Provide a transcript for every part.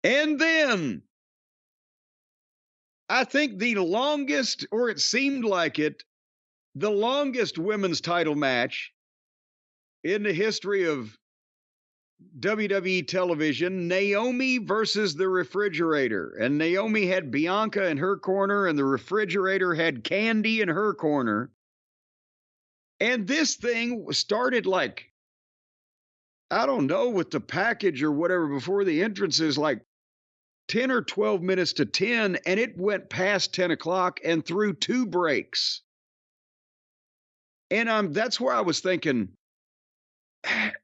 And then I think the longest, or it seemed like it, the longest women's title match in the history of WWE television, Naomi versus the Refrigerator. And Naomi had Bianca in her corner, and the Refrigerator had Candy in her corner. And this thing started like, I don't know, with the package or whatever before the entrances, like 10 or 12 minutes to 10, and it went past 10 o'clock and through 2 breaks. And that's where I was thinking,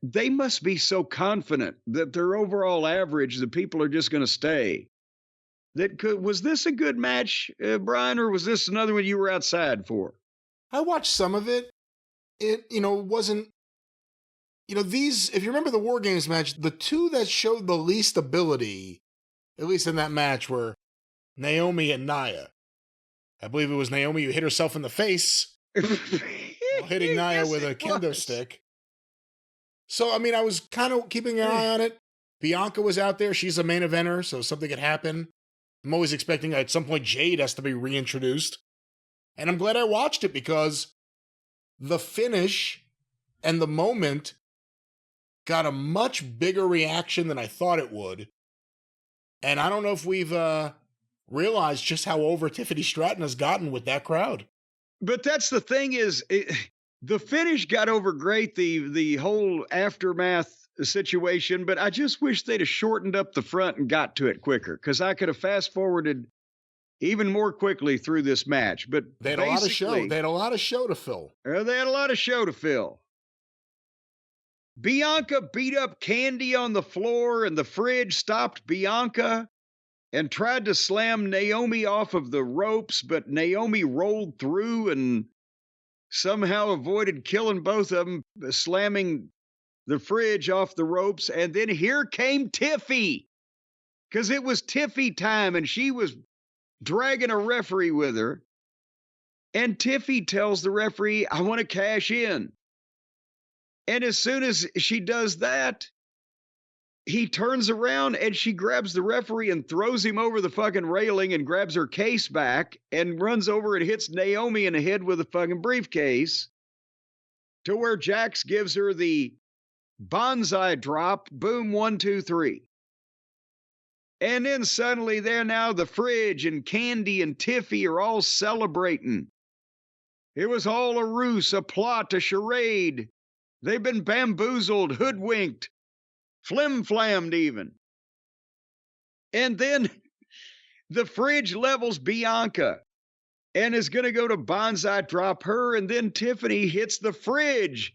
they must be so confident that their overall average, the people are just going to stay. Was this a good match, Brian, or was this another one you were outside for? I watched some of it. It, wasn't, these, if you remember the War Games match, the two that showed the least ability, at least in that match, were Naomi and Nia. I believe it was Naomi who hit herself in the face while hitting Nia with a kendo stick. So, I mean, I was kind of keeping an eye on it. Bianca was out there. She's a main eventer, so something could happen. I'm always expecting at some point Jade has to be reintroduced. And I'm glad I watched it because the finish and the moment got a much bigger reaction than I thought it would. And I don't know if we've realized just how over Tiffany Stratton has gotten with that crowd. But that's the thing is, the finish got over great, the whole aftermath situation, but I just wish they'd have shortened up the front and got to it quicker, because I could have fast-forwarded even more quickly through this match. But they had a lot of show. They had a lot of show to fill. They had a lot of show to fill. Bianca beat up Candy on the floor, and the Fridge stopped Bianca and tried to slam Naomi off of the ropes, but Naomi rolled through and somehow avoided killing both of them, slamming the Fridge off the ropes. And then here came Tiffy, because it was Tiffy time, and she was dragging a referee with her. And Tiffy tells the referee, I want to cash in. And as soon as she does that, he turns around and she grabs the referee and throws him over the fucking railing and grabs her case back and runs over and hits Naomi in the head with a fucking briefcase, to where Jax gives her the bonsai drop. Boom, 1, 2, 3. And then suddenly there now the Fridge and Candy and Tiffy are all celebrating. It was all a ruse, a plot, a charade. They've been bamboozled, hoodwinked, flim-flammed even. And then the Fridge levels Bianca and is going to go to bonsai drop her, and then Tiffany hits the Fridge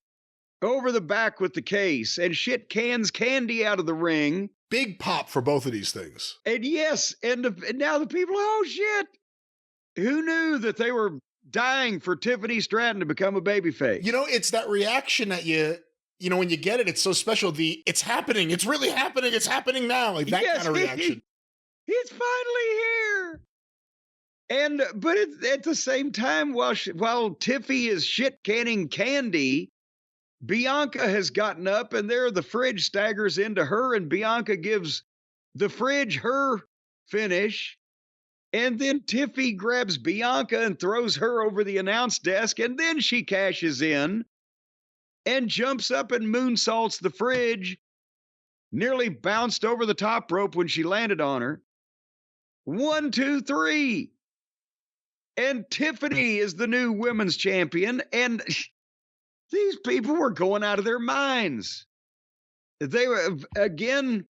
over the back with the case and shit cans Candy out of the ring. Big pop for both of these things. And yes, and now the people, oh shit, who knew that they were dying for Tiffany Stratton to become a babyface? It's that reaction that when you get it, it's so special. It's happening. It's really happening. It's happening now. Like that kind of reaction. It's finally here. But at the same time, while Tiffy is shit canning Candy, Bianca has gotten up, and there the Fridge staggers into her, and Bianca gives the Fridge her finish. And then Tiffy grabs Bianca and throws her over the announce desk, and then she cashes in and jumps up and moonsaults the Fridge, nearly bounced over the top rope when she landed on her. 1, 2, 3. And Tiffany is the new women's champion, and these people were going out of their minds. They were, again,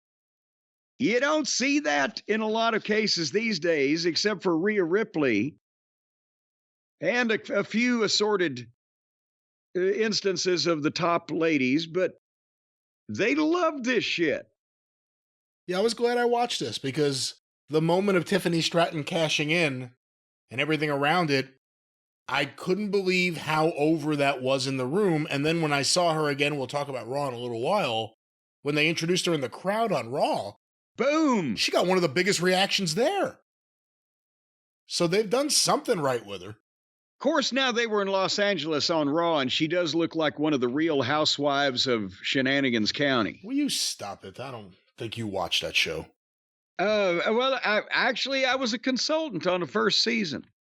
you don't see that in a lot of cases these days, except for Rhea Ripley and a few assorted instances of the top ladies, but they loved this shit. Yeah, I was glad I watched this, because the moment of Tiffany Stratton cashing in and everything around it, I couldn't believe how over that was in the room. And then when I saw her again, we'll talk about Raw in a little while, when they introduced her in the crowd on Raw, boom, she got one of the biggest reactions there. So they've done something right with her. Of course, now they were in Los Angeles on Raw, and she does look like one of the real housewives of Shenanigans County. Will you stop it? I don't think you watched that show. Well, I was a consultant on the first season.